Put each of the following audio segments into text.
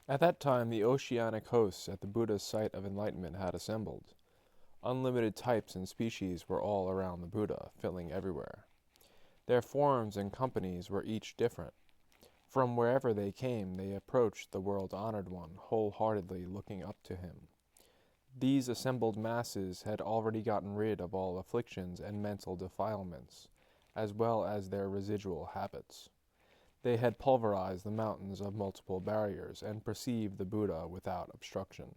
At that time, the oceanic hosts at the Buddha's site of enlightenment had assembled. Unlimited types and species were all around the Buddha, filling everywhere. Their forms and companies were each different. From wherever they came, they approached the world's honored one, wholeheartedly looking up to him. These assembled masses had already gotten rid of all afflictions and mental defilements, as well as their residual habits. They had pulverized the mountains of multiple barriers and perceived the Buddha without obstruction.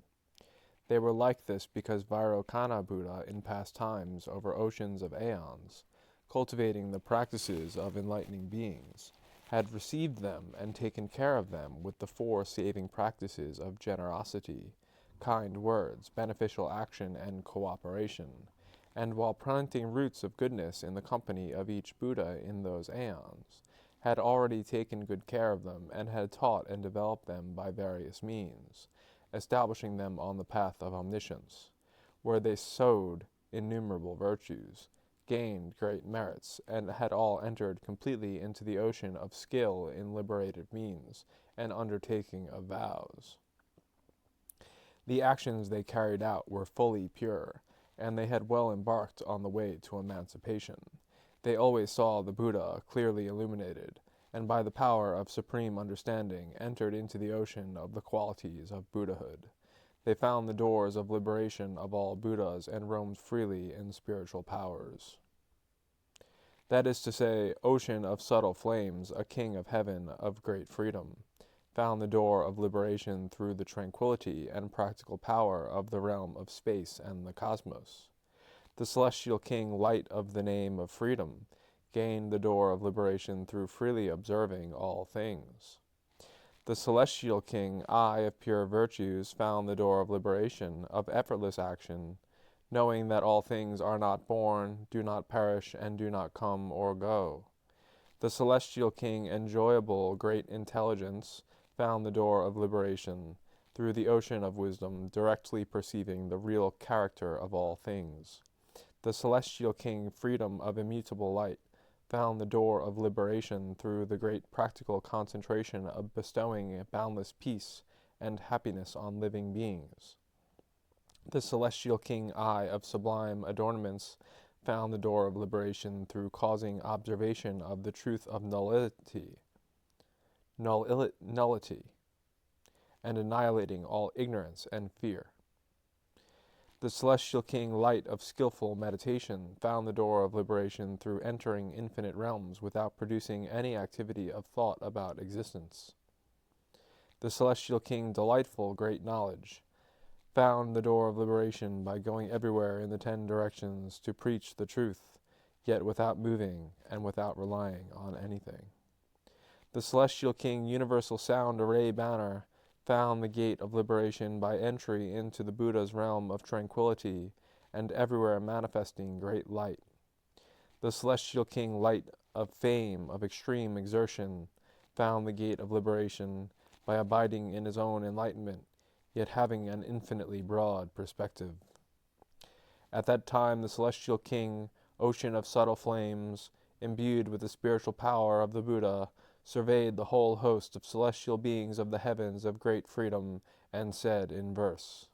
They were like this because Vairocana Buddha in past times over oceans of aeons, cultivating the practices of enlightening beings, had received them and taken care of them with the four saving practices of generosity, kind words, beneficial action, and cooperation, and while planting roots of goodness in the company of each Buddha in those aeons, had already taken good care of them and had taught and developed them by various means, establishing them on the path of omniscience, where they sowed innumerable virtues, gained great merits, and had all entered completely into the ocean of skill in liberative means and undertaking of vows. The actions they carried out were fully pure, and they had well embarked on the way to emancipation. They always saw the Buddha clearly illuminated, and by the power of supreme understanding entered into the ocean of the qualities of Buddhahood. They found the doors of liberation of all Buddhas and roamed freely in spiritual powers. That is to say, ocean of subtle flames, a king of heaven of great freedom, found the door of liberation through the tranquility and practical power of the realm of space and the cosmos. The celestial king, light of the name of freedom, gained the door of liberation through freely observing all things. The celestial king, eye of pure virtues, found the door of liberation, of effortless action, knowing that all things are not born, do not perish, and do not come or go. The celestial king, enjoyable great intelligence, found the door of liberation, through the ocean of wisdom, directly perceiving the real character of all things. The celestial king, freedom of immutable light, found the door of liberation through the great practical concentration of bestowing boundless peace and happiness on living beings. The celestial king, eye of sublime adornments, found the door of liberation through causing observation of the truth of nullity, and annihilating all ignorance and fear. The celestial king, light of skillful meditation, found the door of liberation through entering infinite realms without producing any activity of thought about existence. The celestial king, delightful great knowledge, found the door of liberation by going everywhere in the 10 directions to preach the truth, yet without moving and without relying on anything. The celestial king, universal sound array banner, found the gate of liberation by entry into the Buddha's realm of tranquility and everywhere manifesting great light. The celestial king, light of fame, of extreme exertion, found the gate of liberation by abiding in his own enlightenment, yet having an infinitely broad perspective. At that time the celestial king, ocean of subtle flames, imbued with the spiritual power of the Buddha, surveyed the whole host of celestial beings of the heavens of great freedom, and said in verse,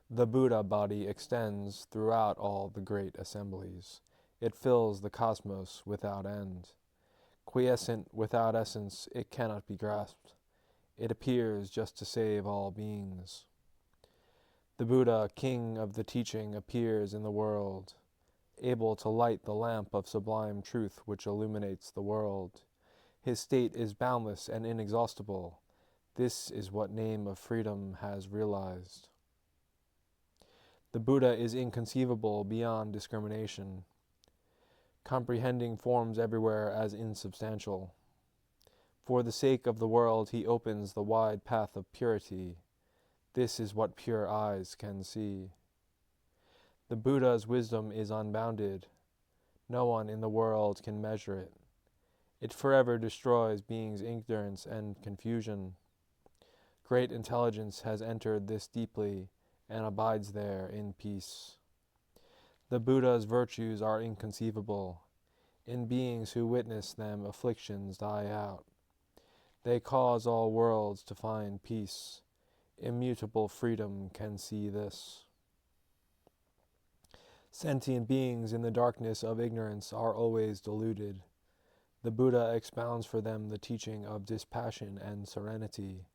"The Buddha body extends throughout all the great assemblies. It fills the cosmos without end. Quiescent without essence, it cannot be grasped. It appears just to save all beings. The Buddha, king of the teaching, appears in the world, able to light the lamp of sublime truth which illuminates the world. His state is boundless and inexhaustible. This is what name of freedom has realized. The Buddha is inconceivable beyond discrimination, comprehending forms everywhere as insubstantial. For the sake of the world he opens the wide path of purity. This is what pure eyes can see. The Buddha's wisdom is unbounded. No one in the world can measure it. It forever destroys beings' ignorance and confusion. Great intelligence has entered this deeply and abides there in peace. The Buddha's virtues are inconceivable. In beings who witness them, afflictions die out. They cause all worlds to find peace. Immutable freedom can see this. Sentient beings in the darkness of ignorance are always deluded. The Buddha expounds for them the teaching of dispassion and serenity.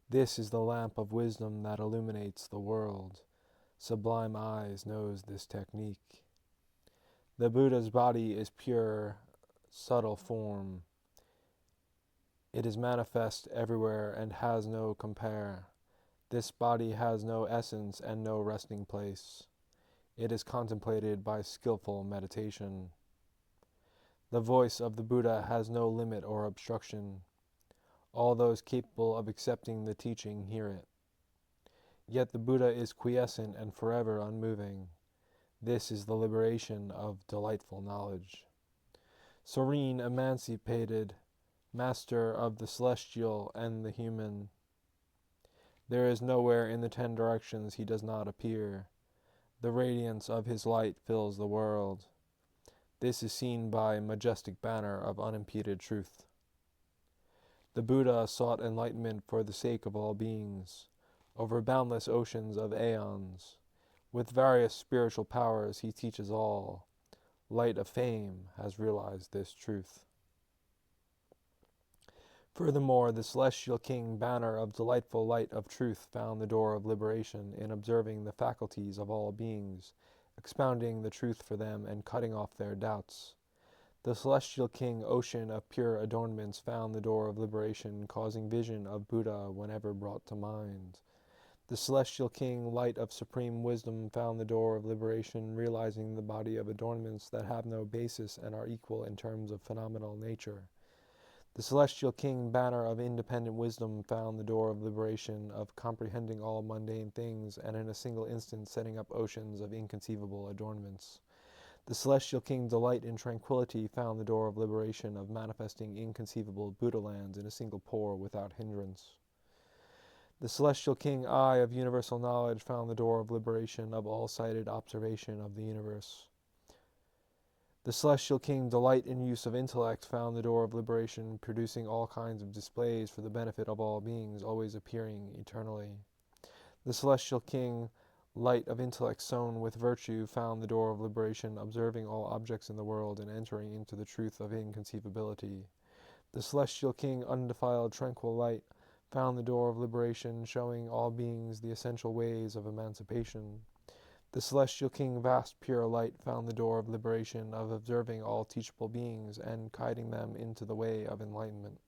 This is the lamp of wisdom that illuminates the world. Sublime Eyes knows this technique. The Buddha's body is pure, subtle form. It is manifest everywhere and has no compare. This body has no essence and no resting place. It is contemplated by skillful meditation. The voice of the Buddha has no limit or obstruction. All those capable of accepting the teaching hear it. Yet the Buddha is quiescent and forever unmoving. This is the liberation of delightful knowledge. Serene, emancipated, master of the celestial and the human. There is nowhere in the 10 directions he does not appear. The radiance of his light fills the world. This is seen by majestic banner of unimpeded truth. The Buddha sought enlightenment for the sake of all beings, over boundless oceans of aeons. With various spiritual powers he teaches all. Light of fame has realized this truth. Furthermore, the celestial king, banner of delightful light of truth, found the door of liberation in observing the faculties of all beings, expounding the truth for them and cutting off their doubts. The celestial king, ocean of pure adornments, found the door of liberation, causing vision of Buddha whenever brought to mind. The celestial king, light of supreme wisdom, found the door of liberation, realizing the body of adornments that have no basis and are equal in terms of phenomenal nature. The celestial king, banner of independent wisdom, found the door of liberation, of comprehending all mundane things, and in a single instant setting up oceans of inconceivable adornments. The celestial king, delight in tranquility, found the door of liberation, of manifesting inconceivable Buddha lands in a single pore without hindrance. The celestial king, eye of universal knowledge, found the door of liberation, of all-sighted observation of the universe. The celestial king, delight in use of intellect, found the door of liberation, producing all kinds of displays for the benefit of all beings, always appearing eternally. The celestial king, light of intellect sown with virtue, found the door of liberation, observing all objects in the world and entering into the truth of inconceivability. The celestial king, undefiled, tranquil light, found the door of liberation, showing all beings the essential ways of emancipation. The celestial king, vast pure light, found the door of liberation, of observing all teachable beings and guiding them into the way of enlightenment.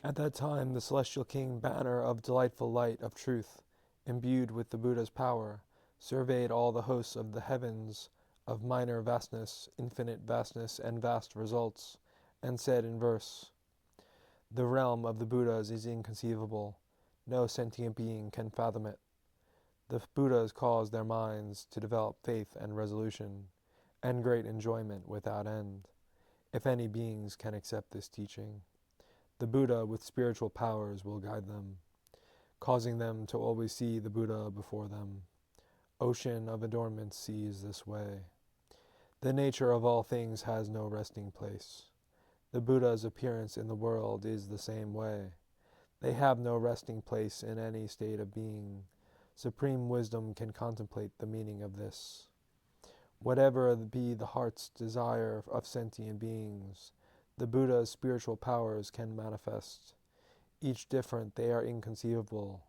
At that time, the celestial king, banner of delightful light of truth, imbued with the Buddha's power, surveyed all the hosts of the heavens, of minor vastness, infinite vastness, and vast results, and said in verse, "The realm of the Buddhas is inconceivable. No sentient being can fathom it. The Buddhas cause their minds to develop faith and resolution, and great enjoyment without end, if any beings can accept this teaching. The Buddha with spiritual powers will guide them, causing them to always see the Buddha before them. Ocean of adornment sees this way. The nature of all things has no resting place. The Buddha's appearance in the world is the same way. They have no resting place in any state of being. Supreme wisdom can contemplate the meaning of this. Whatever be the heart's desire of sentient beings, the Buddha's spiritual powers can manifest. Each different, they are inconceivable.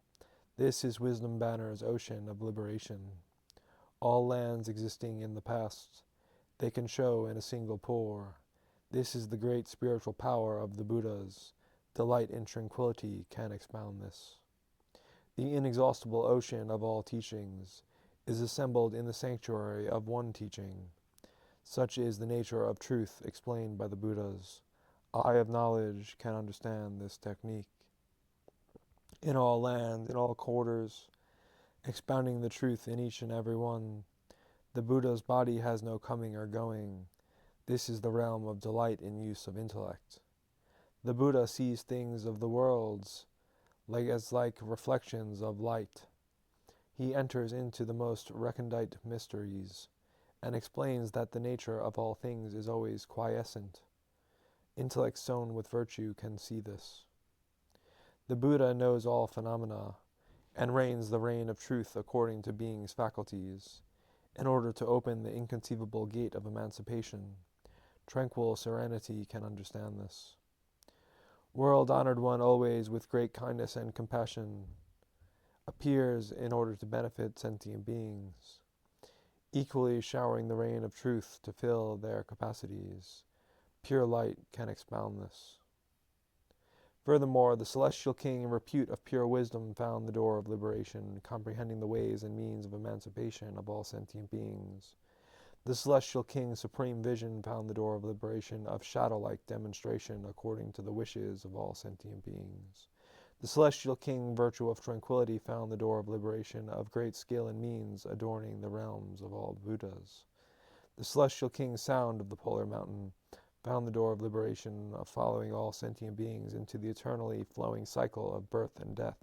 This is Wisdom Banner's ocean of liberation. All lands existing in the past, they can show in a single pore. This is the great spiritual power of the Buddhas. Delight in tranquility can expound this. The inexhaustible ocean of all teachings is assembled in the sanctuary of one teaching. Such is the nature of truth explained by the Buddhas. Eye of knowledge can understand this technique. In all lands, in all quarters, expounding the truth in each and every one, the Buddha's body has no coming or going. This is the realm of delight in use of intellect. The Buddha sees things of the worlds like reflections of light. He enters into the most recondite mysteries and explains that the nature of all things is always quiescent. Intellect sown with virtue can see this. The Buddha knows all phenomena and reigns the reign of truth according to being's faculties, in order to open the inconceivable gate of emancipation. Tranquil serenity can understand this. World-honored one always with great kindness and compassion appears in order to benefit sentient beings, equally showering the rain of truth to fill their capacities. Pure light can expound this. Furthermore, the celestial king in repute of pure wisdom found the door of liberation, comprehending the ways and means of emancipation of all sentient beings. The celestial king's supreme vision found the door of liberation of shadow-like demonstration according to the wishes of all sentient beings. The celestial king, virtue of tranquility, found the door of liberation of great skill and means adorning the realms of all Buddhas. The celestial king, sound of the polar mountain, found the door of liberation of following all sentient beings into the eternally flowing cycle of birth and death.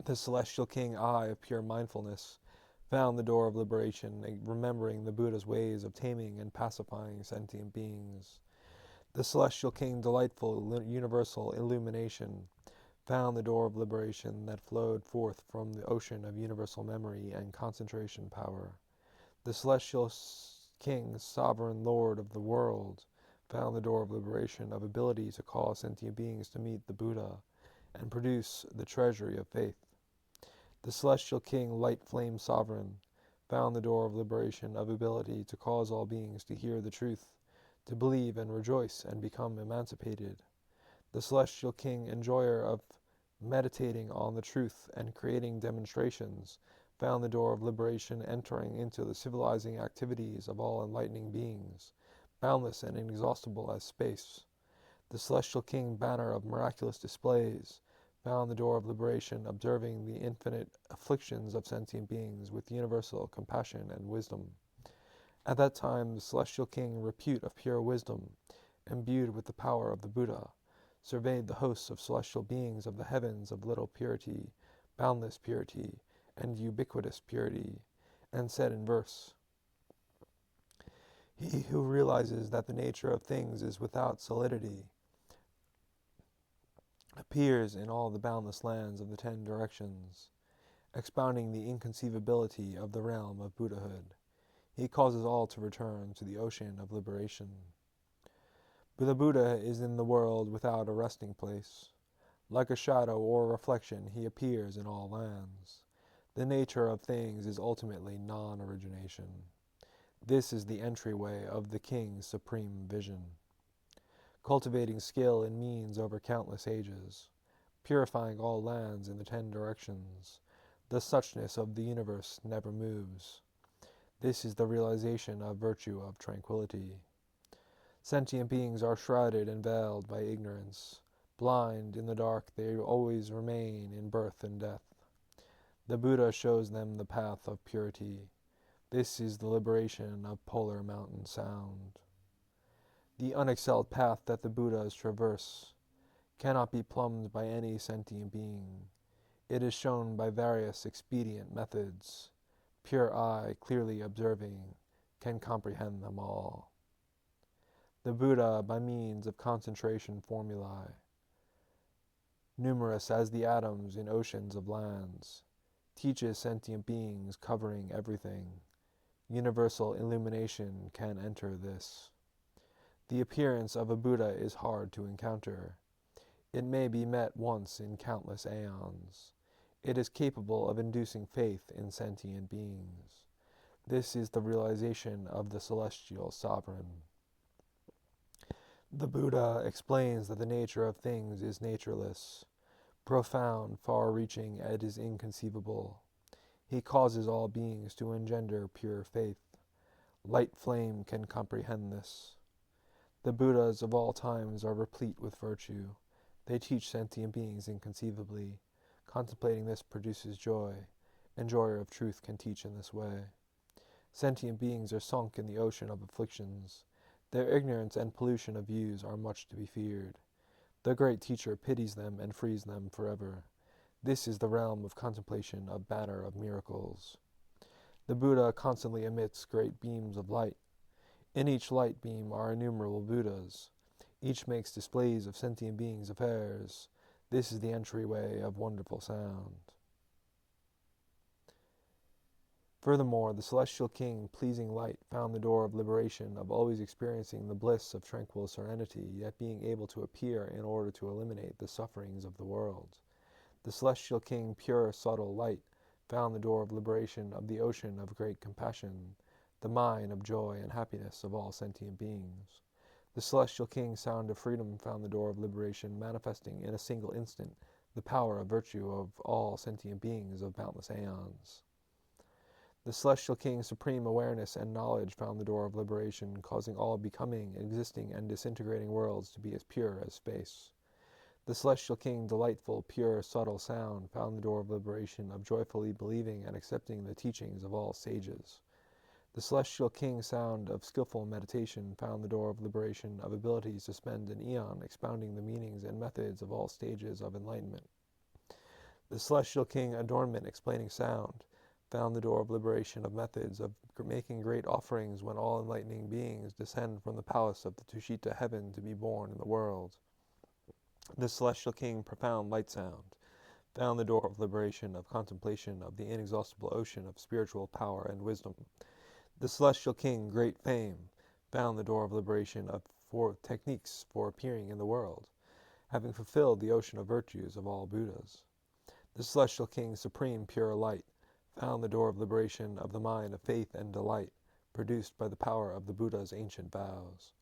The celestial king, eye of pure mindfulness, found the door of liberation, remembering the Buddha's ways of taming and pacifying sentient beings. The celestial king, delightful universal illumination, found the door of liberation that flowed forth from the ocean of universal memory and concentration power. The celestial king, sovereign lord of the world, found the door of liberation of ability to cause sentient beings to meet the Buddha and produce the treasury of faith. The celestial king, light flame sovereign, found the door of liberation of ability to cause all beings to hear the truth, to believe and rejoice and become emancipated. The celestial king, enjoyer of meditating on the truth and creating demonstrations, found the door of liberation entering into the civilizing activities of all enlightening beings, boundless and inexhaustible as space. The celestial king, banner of miraculous displays, found the door of liberation observing the infinite afflictions of sentient beings with universal compassion and wisdom. At that time, the celestial king, repute of pure wisdom, imbued with the power of the Buddha, surveyed the hosts of celestial beings of the heavens of little purity, boundless purity, and ubiquitous purity, and said in verse, "He who realizes that the nature of things is without solidity appears in all the boundless lands of the 10 directions, expounding the inconceivability of the realm of Buddhahood. He causes all to return to the ocean of liberation." But the Buddha is in the world without a resting place. Like a shadow or a reflection, he appears in all lands. The nature of things is ultimately non-origination. This is the entryway of the king's supreme vision. Cultivating skill and means over countless ages, purifying all lands in the 10 directions, the suchness of the universe never moves. This is the realization of virtue of tranquility. Sentient beings are shrouded and veiled by ignorance. Blind in the dark, they always remain in birth and death. The Buddha shows them the path of purity. This is the liberation of polar mountain sound. The unexcelled path that the Buddhas traverse cannot be plumbed by any sentient being. It is shown by various expedient methods. Pure eye, clearly observing, can comprehend them all. The Buddha, by means of concentration formulae, numerous as the atoms in oceans of lands, teaches sentient beings covering everything. Universal illumination can enter this. The appearance of a Buddha is hard to encounter. It may be met once in countless aeons. It is capable of inducing faith in sentient beings. This is the realization of the celestial sovereign. The Buddha explains that the nature of things is natureless, profound, far-reaching, and is inconceivable. He causes all beings to engender pure faith. Light flame can comprehend this. The Buddhas of all times are replete with virtue. They teach sentient beings inconceivably. Contemplating this produces joy. Enjoyer of truth can teach in this way. Sentient beings are sunk in the ocean of afflictions. Their ignorance and pollution of views are much to be feared. The great teacher pities them and frees them forever. This is the realm of contemplation, a banner of miracles. The Buddha constantly emits great beams of light. In each light beam are innumerable Buddhas. Each makes displays of sentient beings' affairs. This is the entryway of wonderful sound. Furthermore, the celestial king, pleasing light, found the door of liberation, of always experiencing the bliss of tranquil serenity, yet being able to appear in order to eliminate the sufferings of the world. The celestial king, pure, subtle light, found the door of liberation, of the ocean of great compassion, the mine of joy and happiness of all sentient beings. The celestial king, sound of freedom, found the door of liberation, manifesting in a single instant the power of virtue of all sentient beings of boundless aeons. The celestial king, supreme awareness and knowledge, found the door of liberation, causing all becoming, existing, and disintegrating worlds to be as pure as space. The celestial king, delightful, pure, subtle sound, found the door of liberation, of joyfully believing and accepting the teachings of all sages. The celestial king, sound of skillful meditation, found the door of liberation, of abilities to spend an eon expounding the meanings and methods of all stages of enlightenment. The celestial king, adornment, explaining sound, found the door of liberation, of methods of making great offerings when all enlightening beings descend from the palace of the Tushita heaven to be born in the world. The celestial king, profound light sound, found the door of liberation, of contemplation of the inexhaustible ocean of spiritual power and wisdom. The celestial king, great fame, found the door of liberation, of techniques for appearing in the world, having fulfilled the ocean of virtues of all Buddhas. The celestial king, supreme pure light, found the door of liberation, of the mind of faith and delight, produced by the power of the Buddha's ancient vows.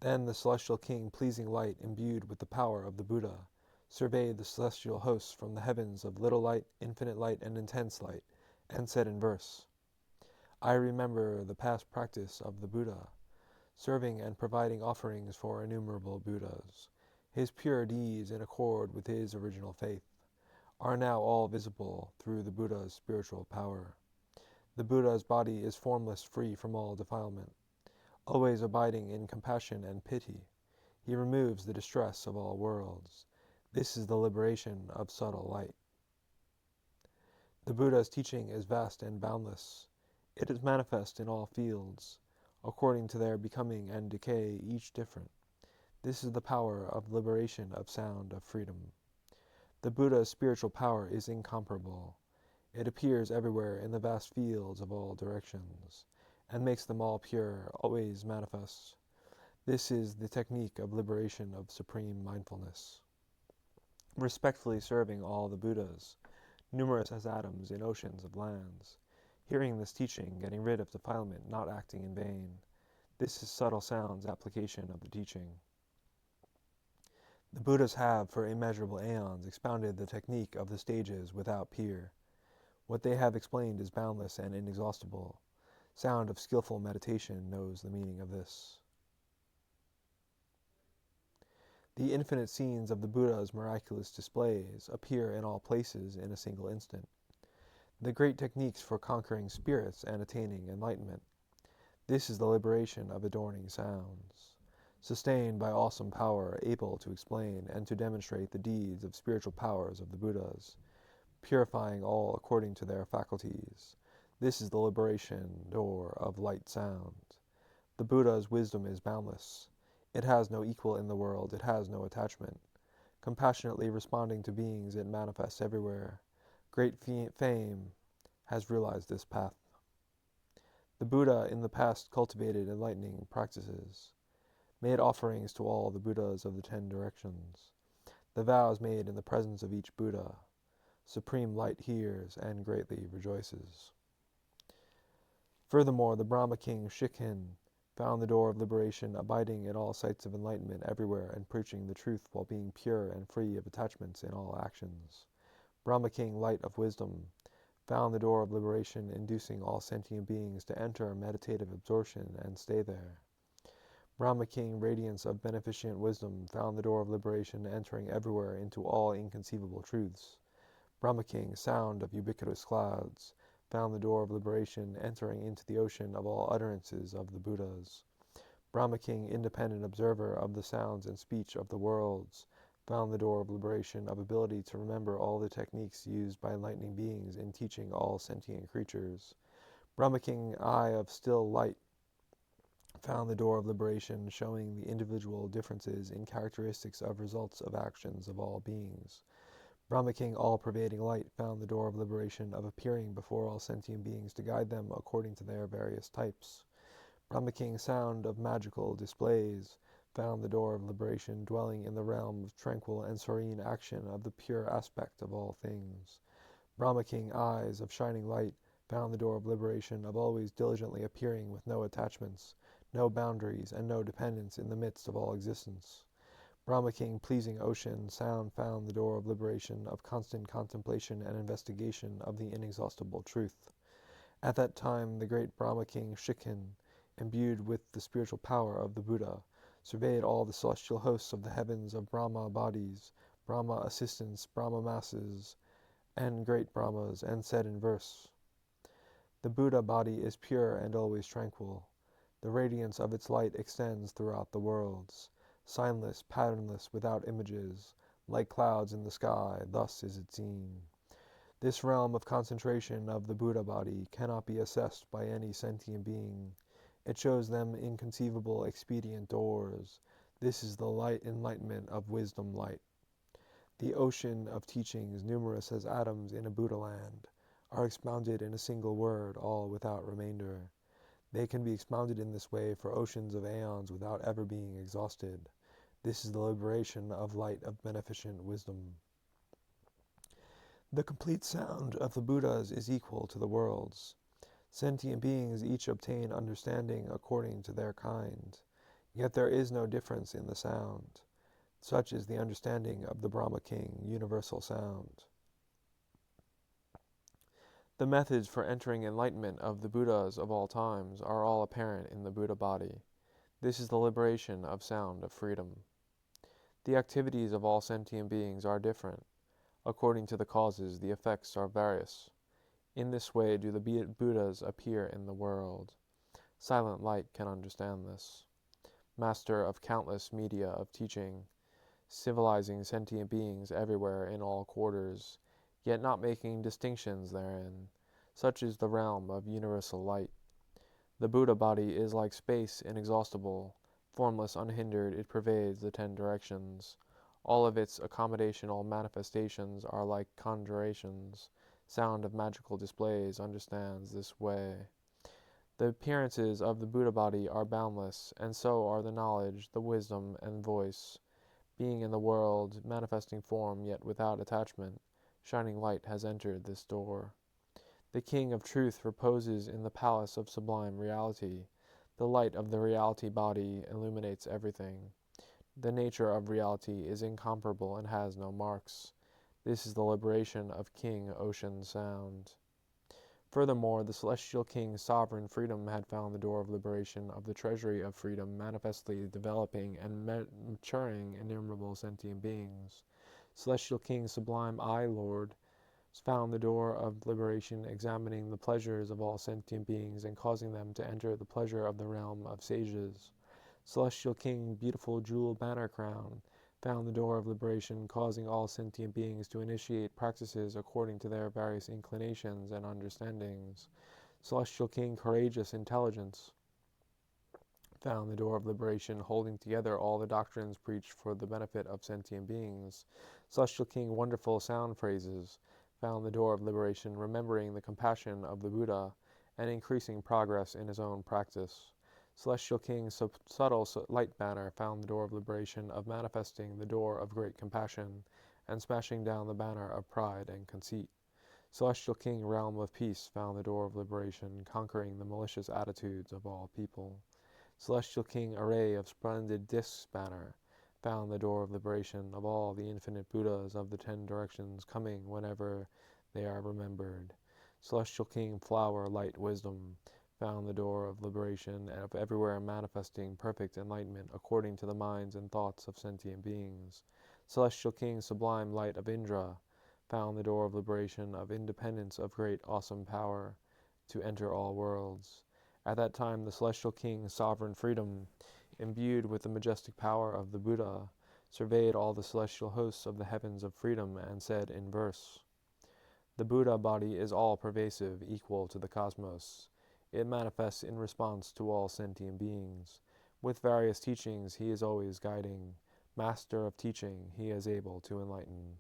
Then the celestial king, pleasing light, imbued with the power of the Buddha, surveyed the celestial hosts from the heavens of little light, infinite light, and intense light, and said in verse, I remember the past practice of the Buddha, serving and providing offerings for innumerable Buddhas. His pure deeds, in accord with his original faith, are now all visible through the Buddha's spiritual power. The Buddha's body is formless, free from all defilement, always abiding in compassion and pity. He removes the distress of all worlds. This is the liberation of subtle light. The Buddha's teaching is vast and boundless. It is manifest in all fields, according to their becoming and decay, each different. This is the power of liberation, of sound, of freedom. The Buddha's spiritual power is incomparable. It appears everywhere in the vast fields of all directions, and makes them all pure, always manifest. This is the technique of liberation of supreme mindfulness. Respectfully serving all the Buddhas, numerous as atoms in oceans of lands, hearing this teaching, getting rid of defilement, not acting in vain. This is subtle sound's application of the teaching. The Buddhas have, for immeasurable aeons, expounded the technique of the stages without peer. What they have explained is boundless and inexhaustible. Sound of skillful meditation knows the meaning of this. The infinite scenes of the Buddha's miraculous displays appear in all places in a single instant. The great techniques for conquering spirits and attaining enlightenment. This is the liberation of adorning sounds. Sustained by awesome power, able to explain and to demonstrate the deeds of spiritual powers of the Buddhas, purifying all according to their faculties. This is the liberation door of light sound. The Buddha's wisdom is boundless. It has no equal in the world, it has no attachment. Compassionately responding to beings, it manifests everywhere. Great fame has realized this path. The Buddha in the past cultivated enlightening practices, made offerings to all the Buddhas of the 10 directions. The vows made in the presence of each Buddha, supreme light hears and greatly rejoices. Furthermore, the Brahma king Shikhin found the door of liberation, abiding in all sights of enlightenment everywhere and preaching the truth while being pure and free of attachments in all actions. Brahma king, light of wisdom, found the door of liberation, inducing all sentient beings to enter meditative absorption and stay there. Brahma king, radiance of beneficent wisdom, found the door of liberation, entering everywhere into all inconceivable truths. Brahma king, sound of ubiquitous clouds, found the door of liberation, entering into the ocean of all utterances of the Buddhas. Brahma king, independent observer of the sounds and speech of the worlds, found the door of liberation, of ability to remember all the techniques used by enlightening beings in teaching all sentient creatures. Brahma king, eye of still light, found the door of liberation, showing the individual differences in characteristics of results of actions of all beings. Brahma King, all-pervading light, found the door of liberation of appearing before all sentient beings to guide them according to their various types. Brahma King, sound of magical displays, found the door of liberation, dwelling in the realm of tranquil and serene action of the pure aspect of all things. Brahma King, eyes of shining light, found the door of liberation of always diligently appearing with no attachments, no boundaries, and no dependence in the midst of all existence. Brahma King, pleasing ocean, sound found the door of liberation of constant contemplation and investigation of the inexhaustible truth. At that time, the great Brahma King, Shikhin, imbued with the spiritual power of the Buddha, surveyed all the celestial hosts of the heavens of Brahma bodies, Brahma assistants, Brahma masses, and great Brahmas, and said in verse, "The Buddha body is pure and always tranquil. The radiance of its light extends throughout the worlds, signless, patternless, without images, like clouds in the sky, thus is it seen. This realm of concentration of the Buddha body cannot be assessed by any sentient being. It shows them inconceivable expedient doors. This is the light enlightenment of wisdom light. The ocean of teachings, numerous as atoms in a Buddha land, are expounded in a single word, all without remainder. They can be expounded in this way for oceans of aeons without ever being exhausted. This is the liberation of light of beneficent wisdom. The complete sound of the Buddhas is equal to the worlds. Sentient beings each obtain understanding according to their kind. Yet there is no difference in the sound. Such is the understanding of the Brahma King, universal sound. The methods for entering enlightenment of the Buddhas of all times are all apparent in the Buddha body. This is the liberation of sound of freedom. The activities of all sentient beings are different. According to the causes, the effects are various. In this way do the Buddhas appear in the world. Silent light can understand this. Master of countless media of teaching, civilizing sentient beings everywhere in all quarters, yet not making distinctions therein. Such is the realm of universal light. The Buddha body is like space inexhaustible. Formless, unhindered, it pervades the 10 directions. All of its accommodational manifestations are like conjurations. Sound of magical displays understands this way. The appearances of the Buddha body are boundless, and so are the knowledge, the wisdom, and voice. Being in the world, manifesting form, yet without attachment, shining light has entered this door. The King of Truth reposes in the palace of sublime reality. The light of the reality body illuminates everything. The nature of reality is incomparable and has no marks. This is the liberation of King Ocean Sound. Furthermore, the celestial King's sovereign freedom had found the door of liberation of the treasury of freedom, manifestly developing and maturing innumerable sentient beings. Celestial King, sublime eye Lord, found the door of liberation, examining the pleasures of all sentient beings and causing them to enter the pleasure of the realm of sages. Celestial King, beautiful jewel banner crown, found the door of liberation, causing all sentient beings to initiate practices according to their various inclinations and understandings. Celestial King, courageous intelligence, found the door of liberation, holding together all the doctrines preached for the benefit of sentient beings. Celestial King, wonderful sound phrases, found the door of liberation, remembering the compassion of the Buddha and increasing progress in his own practice. Celestial King, subtle light banner, found the door of liberation of manifesting the door of great compassion and smashing down the banner of pride and conceit. Celestial King, realm of peace, found the door of liberation, conquering the malicious attitudes of all people. Celestial King, array of splendid discs banner, found the door of liberation of all the infinite Buddhas of the 10 directions coming whenever they are remembered. Celestial King, flower, light, wisdom, found the door of liberation of everywhere manifesting perfect enlightenment according to the minds and thoughts of sentient beings. Celestial King, sublime light of Indra, found the door of liberation of independence of great awesome power to enter all worlds. At that time the Celestial King, sovereign freedom, imbued with the majestic power of the Buddha, surveyed all the celestial hosts of the heavens of freedom and said in verse, "The Buddha body is all-pervasive, equal to the cosmos. It manifests in response to all sentient beings. With various teachings he is always guiding. Master of teaching, he is able to enlighten.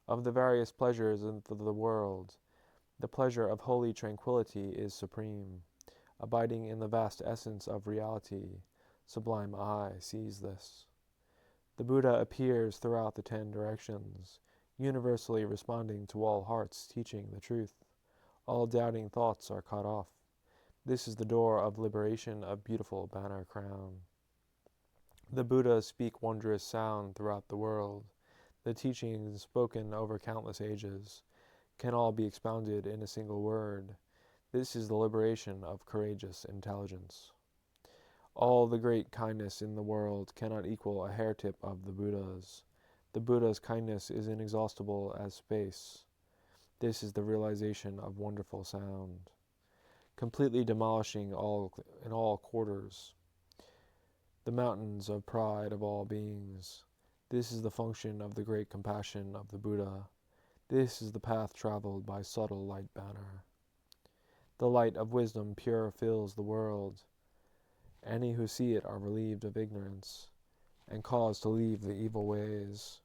Of the various pleasures of the world, the pleasure of holy tranquility is supreme. Abiding in the vast essence of reality, sublime eye sees this. The Buddha appears throughout the 10 directions, universally responding to all hearts, teaching the truth. All doubting thoughts are cut off. This is the door of liberation, a beautiful banner crown. The Buddhas speak wondrous sound throughout the world. The teachings spoken over countless ages can all be expounded in a single word. This is the liberation of courageous intelligence. All the great kindness in the world cannot equal a hair tip of the Buddha's. The Buddha's kindness is inexhaustible as space. This is the realization of wonderful sound, completely demolishing in all quarters the mountains of pride of all beings. This is the function of the great compassion of the Buddha. This is the path traveled by subtle light banner. The light of wisdom pure fills the world. Any who see it are relieved of ignorance and caused to leave the evil ways.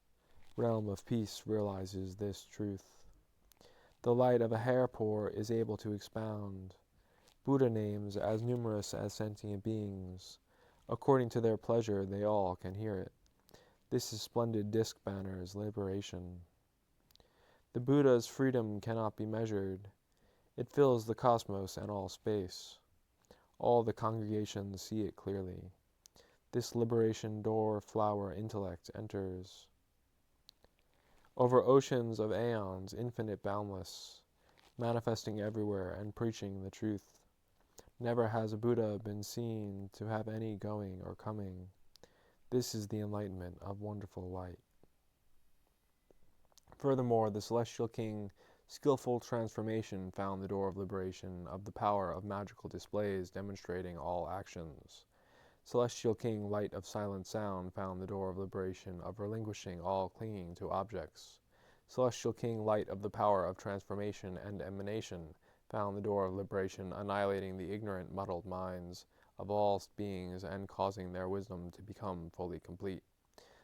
Realm of peace realizes this truth. The light of a hair pore is able to expound Buddha names as numerous as sentient beings. According to their pleasure, they all can hear it. This is splendid disc banner's liberation. The Buddha's freedom cannot be measured. It fills the cosmos and all space. All the congregations see it clearly. This liberation door flower intellect enters. Over oceans of aeons, infinite boundless, manifesting everywhere and preaching the truth. Never has a Buddha been seen to have any going or coming. This is the enlightenment of wonderful light. Furthermore, the celestial king, skillful transformation, found the door of liberation, of the power of magical displays demonstrating all actions. Celestial king, light of silent sound, found the door of liberation, of relinquishing all clinging to objects. Celestial king, light of the power of transformation and emanation, found the door of liberation, annihilating the ignorant, muddled minds of all beings and causing their wisdom to become fully complete.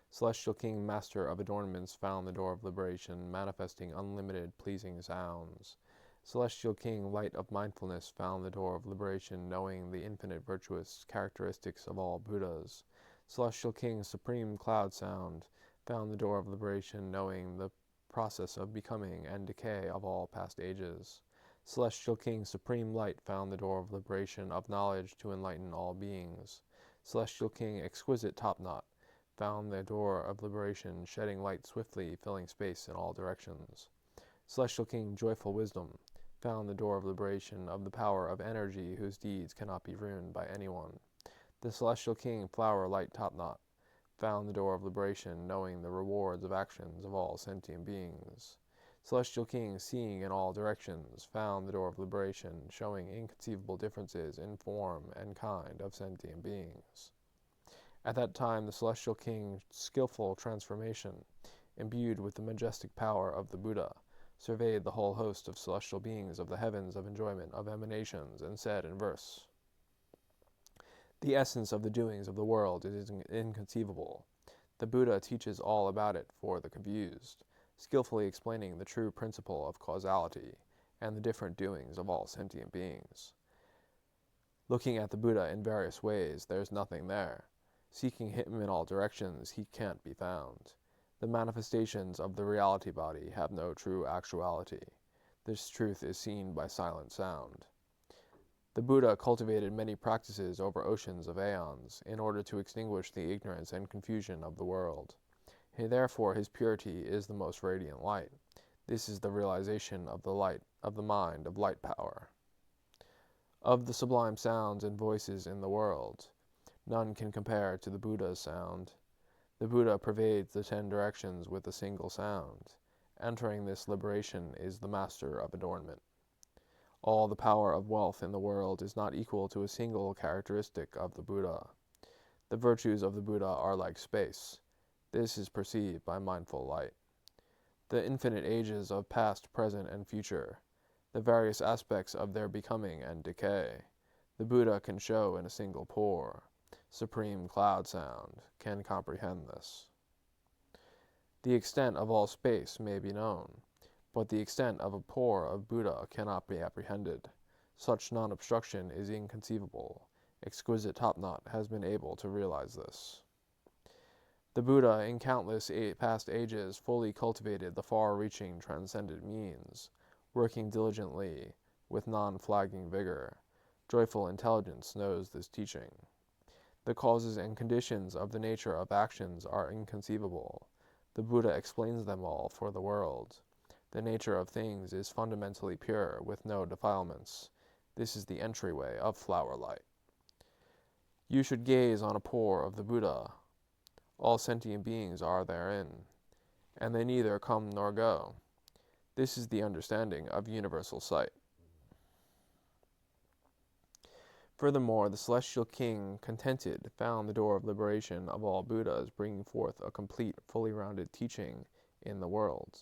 Celestial king, master of adornments, found the door of liberation, manifesting unlimited pleasing sounds. Celestial king, light of mindfulness, found the door of liberation, knowing the infinite virtuous characteristics of all Buddhas. Celestial king, supreme cloud sound, found the door of liberation, knowing the process of becoming and decay of all past ages. Celestial king, supreme light, found the door of liberation, of knowledge to enlighten all beings. Celestial king, exquisite top-knot, found the door of liberation, shedding light swiftly, filling space in all directions. Celestial king, joyful wisdom, found the door of liberation, of the power of energy whose deeds cannot be ruined by anyone. The celestial king, flower light top-knot, found the door of liberation, knowing the rewards of actions of all sentient beings. Celestial king, seeing in all directions, found the door of liberation, showing inconceivable differences in form and kind of sentient beings. At that time, the celestial king, skillful transformation, imbued with the majestic power of the Buddha, surveyed the whole host of celestial beings of the heavens of enjoyment of emanations, and said in verse, "The essence of the doings of the world is inconceivable. The Buddha teaches all about it for the confused, skillfully explaining the true principle of causality and the different doings of all sentient beings. Looking at the Buddha in various ways, there is nothing there. Seeking him in all directions, he can't be found. The manifestations of the reality body have no true actuality. This truth is seen by silent sound. The Buddha cultivated many practices over oceans of aeons in order to extinguish the ignorance and confusion of the world. Therefore his purity is the most radiant light. This is the realization of the light of the mind of light power. Of the sublime sounds and voices in the world, none can compare to the Buddha's sound. The Buddha pervades the 10 directions with a single sound. Entering this liberation is the master of adornment. All the power of wealth in the world is not equal to a single characteristic of the Buddha. The virtues of the Buddha are like space. This is perceived by mindful light. The infinite ages of past, present, and future, the various aspects of their becoming and decay. The Buddha can show in a single pore. Supreme cloud sound can comprehend this. The extent of all space may be known, but the extent of a pore of Buddha cannot be apprehended. Such non-obstruction is inconceivable. Exquisite Top-Knot has been able to realize this. The Buddha, in countless past ages, fully cultivated the far-reaching transcendent means, working diligently with non-flagging vigor. Joyful intelligence knows this teaching. The causes and conditions of the nature of actions are inconceivable. The Buddha explains them all for the world. The nature of things is fundamentally pure, with no defilements. This is the entryway of flower light. You should gaze on a pore of the Buddha. All sentient beings are therein, and they neither come nor go. This is the understanding of universal sight. Furthermore, the celestial king, contented, found the door of liberation of all Buddhas, bringing forth a complete, fully rounded teaching in the world.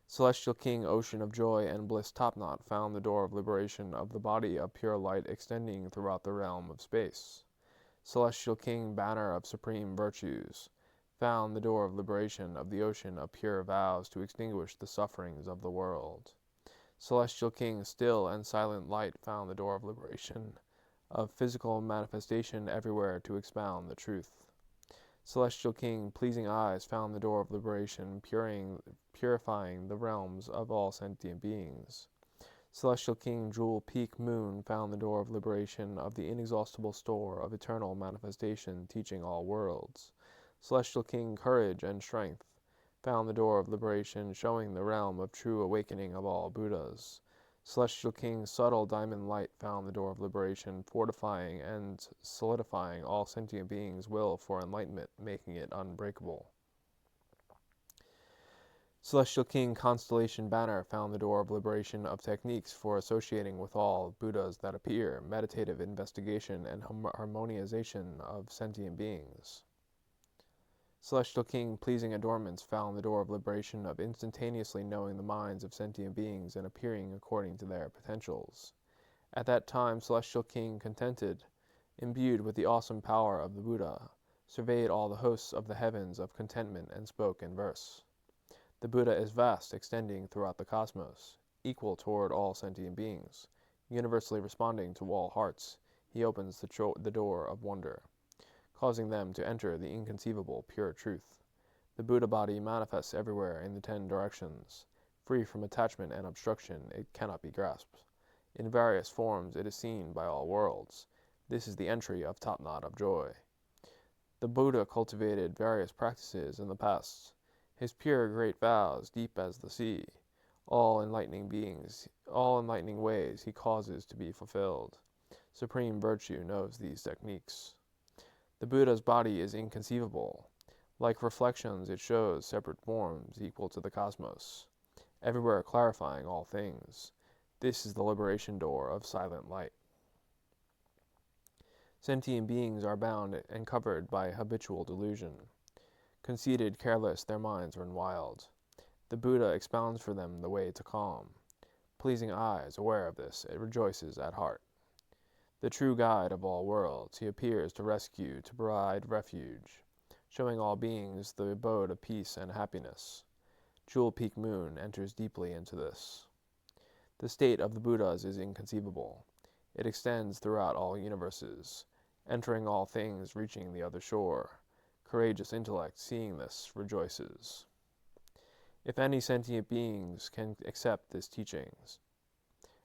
Celestial king, ocean of joy and bliss Top-Knot, found the door of liberation of the body of pure light extending throughout the realm of space. Celestial king, banner of supreme virtues, found the door of liberation of the ocean of pure vows to extinguish the sufferings of the world. Celestial king, still and silent light, found the door of liberation of physical manifestation everywhere to expound the truth. Celestial king, pleasing eyes, found the door of liberation, purifying the realms of all sentient beings. Celestial king, jewel peak moon, found the door of liberation of the inexhaustible store of eternal manifestation, teaching all worlds. Celestial king, courage and strength, found the door of liberation, showing the realm of true awakening of all Buddhas. Celestial king, subtle diamond light, found the door of liberation, fortifying and solidifying all sentient beings' will for enlightenment, making it unbreakable. Celestial king, constellation banner, found the door of liberation of techniques for associating with all Buddhas that appear, meditative investigation and harmonization of sentient beings. Celestial king, pleasing adornments, found the door of liberation of instantaneously knowing the minds of sentient beings and appearing according to their potentials. At that time, Celestial king, contented, imbued with the awesome power of the Buddha, surveyed all the hosts of the heavens of contentment and spoke in verse. The Buddha is vast, extending throughout the cosmos, equal toward all sentient beings, universally responding to all hearts. He opens the door of wonder, causing them to enter the inconceivable pure truth. The Buddha body manifests everywhere in the 10 directions. Free from attachment and obstruction, it cannot be grasped. In various forms it is seen by all worlds. This is the entry of Top-Knot of joy. The Buddha cultivated various practices in the past. His pure great vows, deep as the sea, all enlightening ways he causes to be fulfilled. Supreme virtue knows these techniques. The Buddha's body is inconceivable. Like reflections, it shows separate forms equal to the cosmos, everywhere clarifying all things. This is the liberation door of silent light. Sentient beings are bound and covered by habitual delusion. Conceited, careless, their minds run wild. The Buddha expounds for them the way to calm. Pleasing eyes, aware of this, it rejoices at heart. The true guide of all worlds, he appears to rescue, to provide refuge, showing all beings the abode of peace and happiness. Jewel Peak Moon enters deeply into this. The state of the Buddhas is inconceivable. It extends throughout all universes, entering all things, reaching the other shore. Courageous intellect, seeing this, rejoices. If any sentient beings can accept these teachings,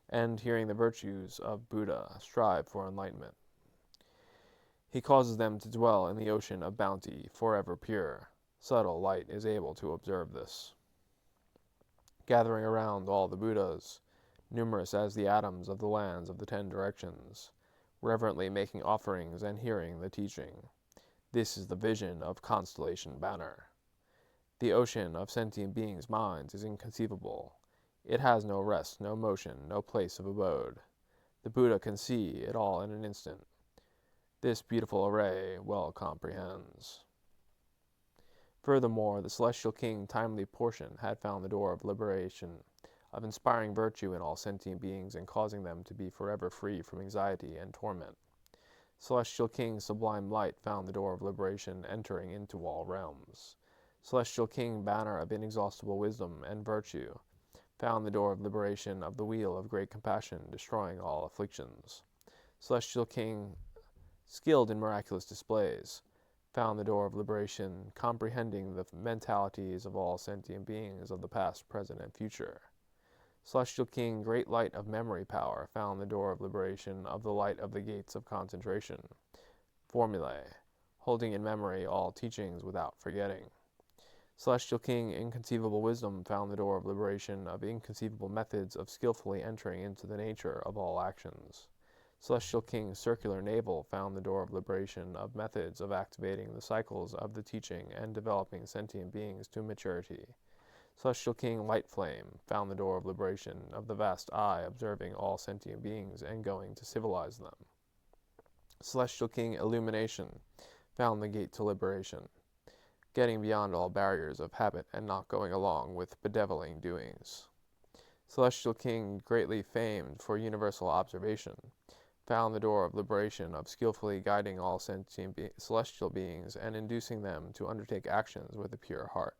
and hearing the virtues of Buddha, strive for enlightenment, he causes them to dwell in the ocean of bounty, forever pure. Subtle light is able to observe this. Gathering around all the Buddhas, numerous as the atoms of the lands of the 10 directions, reverently making offerings and hearing the teaching. This is the vision of Constellation Banner. The ocean of sentient beings' minds is inconceivable. It has no rest, no motion, no place of abode. The Buddha can see it all in an instant. This beautiful array well comprehends. Furthermore, the celestial king, timely portion, had found the door of liberation of inspiring virtue in all sentient beings and causing them to be forever free from anxiety and torment. Celestial King Sublime Light found the door of liberation entering into all realms. Celestial King Banner of inexhaustible wisdom and virtue found the door of liberation of the wheel of great compassion, destroying all afflictions. Celestial King skilled in miraculous displays found the door of liberation, comprehending the mentalities of all sentient beings of the past, present, and future. Celestial King, great light of memory power, found the door of liberation of the light of the gates of concentration. Formulae, holding in memory all teachings without forgetting. Celestial King, inconceivable wisdom, found the door of liberation of inconceivable methods of skillfully entering into the nature of all actions. Celestial King, circular navel, found the door of liberation of methods of activating the cycles of the teaching and developing sentient beings to maturity. Celestial King Light Flame found the door of liberation of the vast eye, observing all sentient beings and going to civilize them. Celestial King Illumination found the gate to liberation, getting beyond all barriers of habit and not going along with bedeviling doings. Celestial King, greatly famed for universal observation, found the door of liberation of skillfully guiding all sentient celestial beings and inducing them to undertake actions with a pure heart.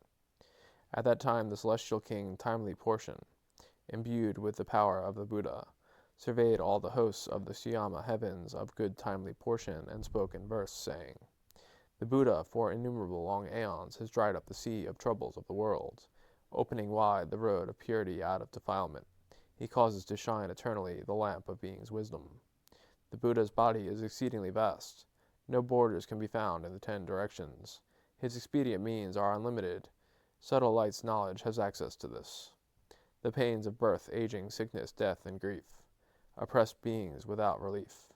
At that time, the Celestial King, Timely Portion, imbued with the power of the Buddha, surveyed all the hosts of the Syama heavens of good timely portion and spoke in verse, saying, The Buddha, for innumerable long aeons, has dried up the sea of troubles of the world, opening wide the road of purity out of defilement. He causes to shine eternally the lamp of being's wisdom. The Buddha's body is exceedingly vast. No borders can be found in the 10 directions. His expedient means are unlimited. Subtle light's knowledge has access to this. The pains of birth, aging, sickness, death, and grief, oppressed beings without relief.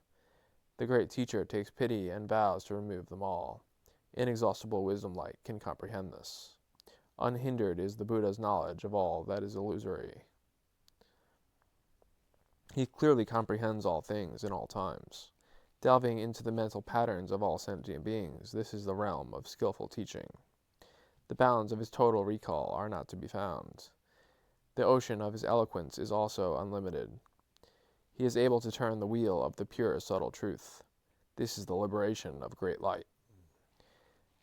The great teacher takes pity and vows to remove them all. Inexhaustible wisdom light can comprehend this. Unhindered is the Buddha's knowledge of all that is illusory. He clearly comprehends all things in all times. Delving into the mental patterns of all sentient beings, this is the realm of skillful teaching. The bounds of his total recall are not to be found. The ocean of his eloquence is also unlimited. He is able to turn the wheel of the pure, subtle truth. This is the liberation of great light.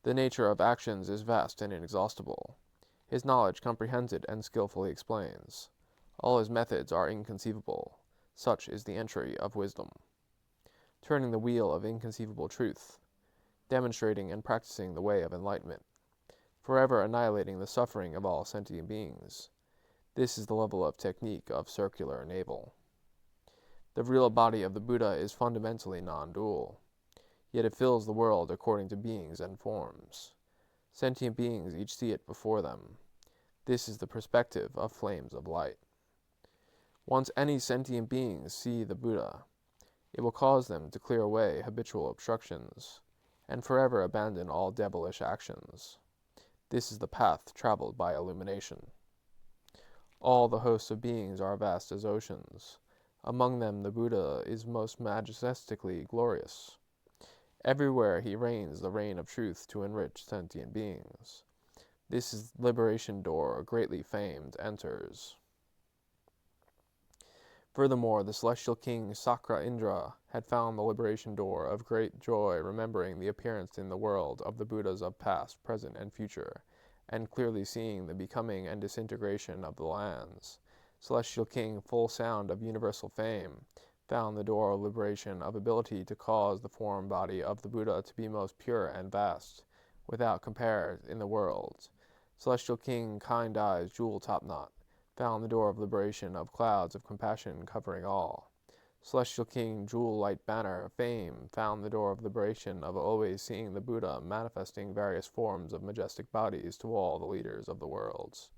The nature of actions is vast and inexhaustible. His knowledge comprehends it and skillfully explains. All his methods are inconceivable. Such is the entry of wisdom. Turning the wheel of inconceivable truth, demonstrating and practicing the way of enlightenment, forever annihilating the suffering of all sentient beings. This is the level of technique of circular navel. The real body of the Buddha is fundamentally non-dual, yet it fills the world according to beings and forms. Sentient beings each see it before them. This is the perspective of flames of light. Once any sentient beings see the Buddha, it will cause them to clear away habitual obstructions and forever abandon all devilish actions. This is the path traveled by illumination. All the hosts of beings are vast as oceans. Among them the Buddha is most majestically glorious. Everywhere he reigns the reign of truth to enrich sentient beings. This is liberation door, greatly famed, enters. Furthermore, the celestial king Sakra Indra had found the liberation door of great joy, remembering the appearance in the world of the Buddhas of past, present, and future, and clearly seeing the becoming and disintegration of the lands. Celestial King, full sound of universal fame, found the door of liberation of ability to cause the form body of the Buddha to be most pure and vast, without compare in the world. Celestial King, kind eyes, jewel top knot, found the door of liberation of clouds of compassion covering all. Celestial King, jewel light banner of fame, found the door of liberation of always seeing the Buddha manifesting various forms of majestic bodies to all the leaders of the worlds.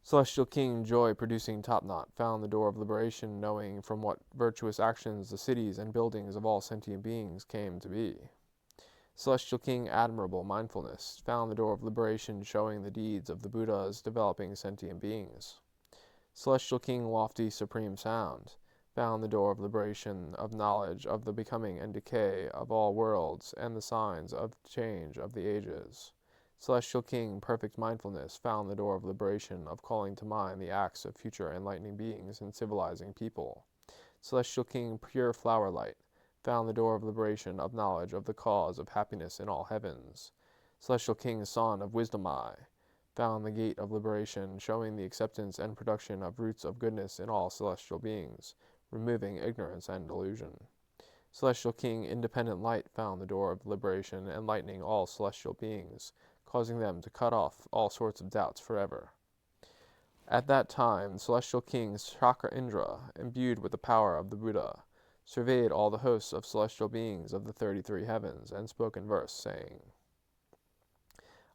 Celestial King, joy-producing top-knot, found the door of liberation, knowing from what virtuous actions the cities and buildings of all sentient beings came to be. Celestial King, admirable mindfulness, found the door of liberation, showing the deeds of the Buddhas developing sentient beings. Celestial King, lofty supreme sound, found the door of liberation of knowledge of the becoming and decay of all worlds and the signs of change of the ages. Celestial King, perfect mindfulness, found the door of liberation of calling to mind the acts of future enlightening beings and civilizing people. Celestial King, pure flower light, found the door of liberation of knowledge of the cause of happiness in all heavens. Celestial King, son of wisdom eye, found the gate of liberation, showing the acceptance and production of roots of goodness in all celestial beings, removing ignorance and delusion. Celestial King, independent light, found the door of liberation, enlightening all celestial beings, causing them to cut off all sorts of doubts forever. At that time, the Celestial King Chakra Indra, imbued with the power of the Buddha, surveyed all the hosts of celestial beings of the 33 heavens, and spoke in verse, saying,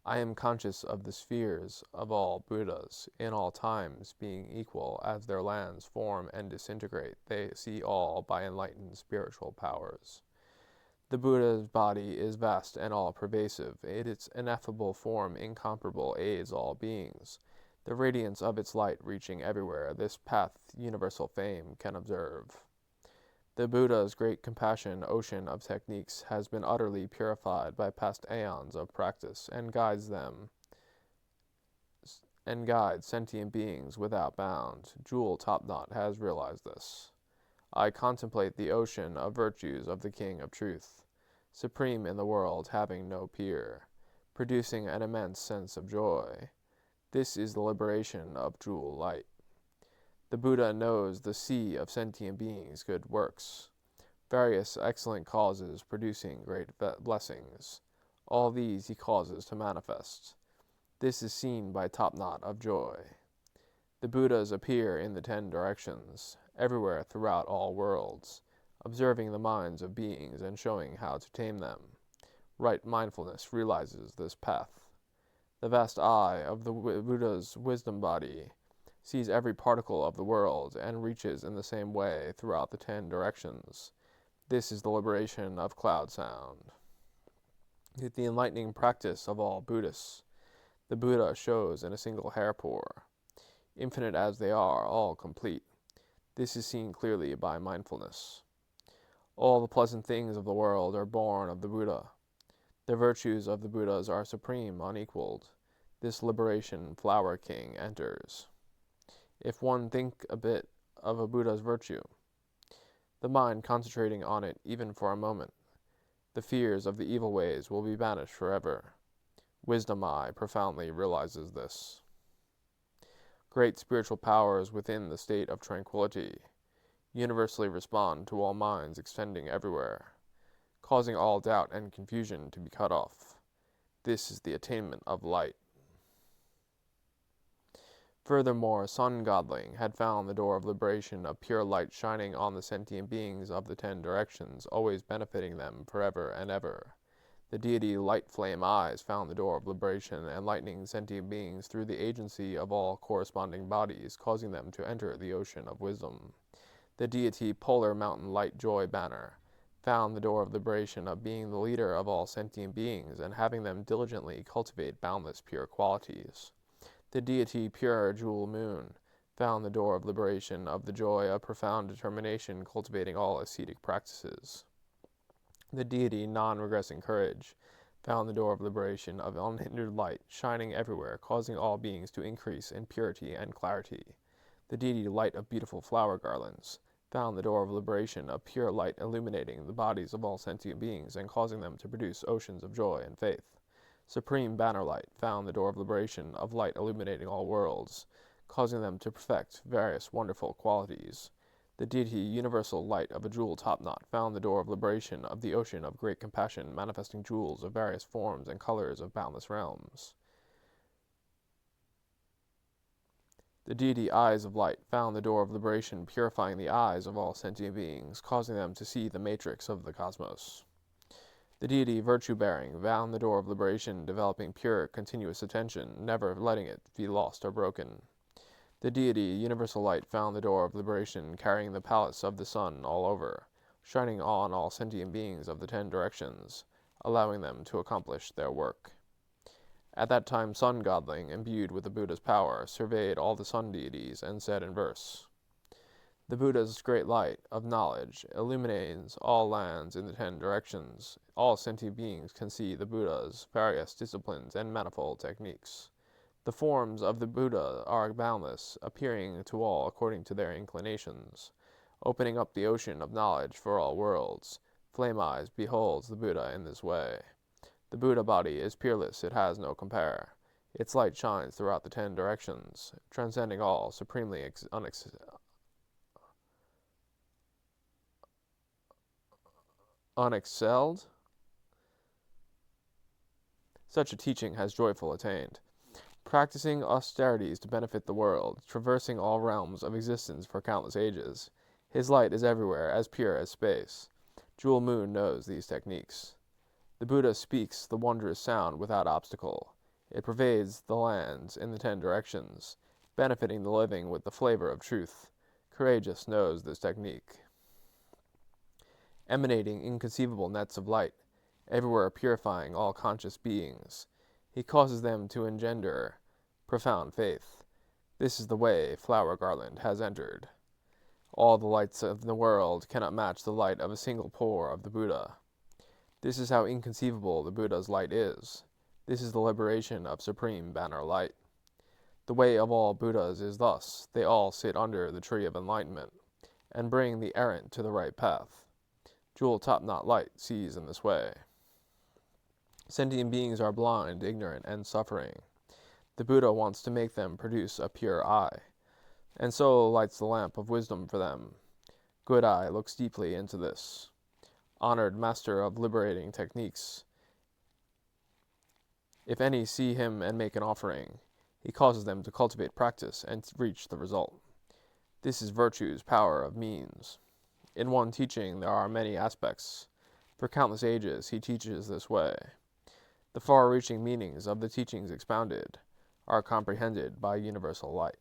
I am conscious of the spheres of all Buddhas, in all times being equal as their lands form and disintegrate, they see all by enlightened spiritual powers. The Buddha's body is vast and all-pervasive. Its ineffable form, incomparable, aids all beings. The radiance of its light reaching everywhere, this path universal fame can observe. The Buddha's great compassion, ocean of techniques, has been utterly purified by past aeons of practice, and guides sentient beings without bound. Jewel Topknot has realized this. I contemplate the ocean of virtues of the King of Truth, supreme in the world, having no peer, producing an immense sense of joy. This is the liberation of jewel light. The Buddha knows the sea of sentient beings' good works, various excellent causes producing great blessings. All these he causes to manifest. This is seen by Topknot of joy. The Buddhas appear in the 10 directions, everywhere throughout all worlds, observing the minds of beings and showing how to tame them. Right mindfulness realizes this path. The vast eye of the Buddha's wisdom body sees every particle of the world and reaches in the same way throughout the 10 directions. This is the liberation of cloud sound. With the enlightening practice of all Buddhists, the Buddha shows in a single hairpore, infinite as they are, all complete. This is seen clearly by mindfulness. All the pleasant things of the world are born of the Buddha. The virtues of the Buddhas are supreme, unequaled. This liberation flower king enters. If one think a bit of a Buddha's virtue, the mind concentrating on it even for a moment, the fears of the evil ways will be banished forever. Wisdom eye profoundly realizes this. Great spiritual powers within the state of tranquility universally respond to all minds extending everywhere, causing all doubt and confusion to be cut off. This is the attainment of light. Furthermore, Sun Godling had found the door of liberation of pure light shining on the sentient beings of the 10 directions, always benefiting them forever and ever. The deity Light Flame Eyes found the door of liberation, enlightening sentient beings through the agency of all corresponding bodies, causing them to enter the ocean of wisdom. The deity Polar Mountain Light Joy Banner found the door of liberation of being the leader of all sentient beings and having them diligently cultivate boundless pure qualities. The deity Pure Jewel Moon found the door of liberation of the joy of profound determination, cultivating all ascetic practices. The deity Non-Regressing Courage found the door of liberation of unhindered light, shining everywhere, causing all beings to increase in purity and clarity. The deity Light of Beautiful Flower Garlands found the door of liberation of pure light, illuminating the bodies of all sentient beings and causing them to produce oceans of joy and faith. Supreme Banner Light found the door of liberation of light illuminating all worlds, causing them to perfect various wonderful qualities. The deity Universal Light of a Jewel Topknot found the door of liberation of the ocean of great compassion, manifesting jewels of various forms and colors of boundless realms. The deity Eyes of Light found the door of liberation, purifying the eyes of all sentient beings, causing them to see the matrix of the cosmos. The deity Virtue Bearing found the door of liberation, developing pure, continuous attention, never letting it be lost or broken. The deity Universal Light found the door of liberation, carrying the palace of the sun all over, shining on all sentient beings of the 10 directions, allowing them to accomplish their work. At that time Sun Godling, imbued with the Buddha's power, surveyed all the sun deities and said in verse, The Buddha's great light of knowledge illuminates all lands in the 10 directions. All sentient beings can see the Buddha's various disciplines and manifold techniques. The forms of the Buddha are boundless, appearing to all according to their inclinations, opening up the ocean of knowledge for all worlds. Flame Eyes beholds the Buddha in this way. The Buddha body is peerless, it has no compare. Its light shines throughout the 10 directions, transcending all, supremely unexcelled. Such a teaching has joyful attained. Practicing austerities to benefit the world, traversing all realms of existence for countless ages. His light is everywhere, as pure as space. Jewel Moon knows these techniques. The Buddha speaks the wondrous sound without obstacle. It pervades the lands in the 10 directions, benefiting the living with the flavor of truth. Courageous knows this technique. Emanating inconceivable nets of light, everywhere purifying all conscious beings. He causes them to engender profound faith. This is the way Flower Garland has entered. All the lights of the world cannot match the light of a single pore of the Buddha. This is how inconceivable the Buddha's light is. This is the liberation of supreme banner light. The way of all Buddhas is thus: they all sit under the tree of enlightenment, and bring the errant to the right path. Jewel Top-Knot Light sees in this way. Sentient beings are blind, ignorant, and suffering. The Buddha wants to make them produce a pure eye, and so lights the lamp of wisdom for them. Good Eye looks deeply into this. Honored master of liberating techniques. If any see him and make an offering, he causes them to cultivate practice and reach the result. This is virtue's power of means. In one teaching there are many aspects. For countless ages he teaches this way. The far-reaching meanings of the teachings expounded are comprehended by universal light.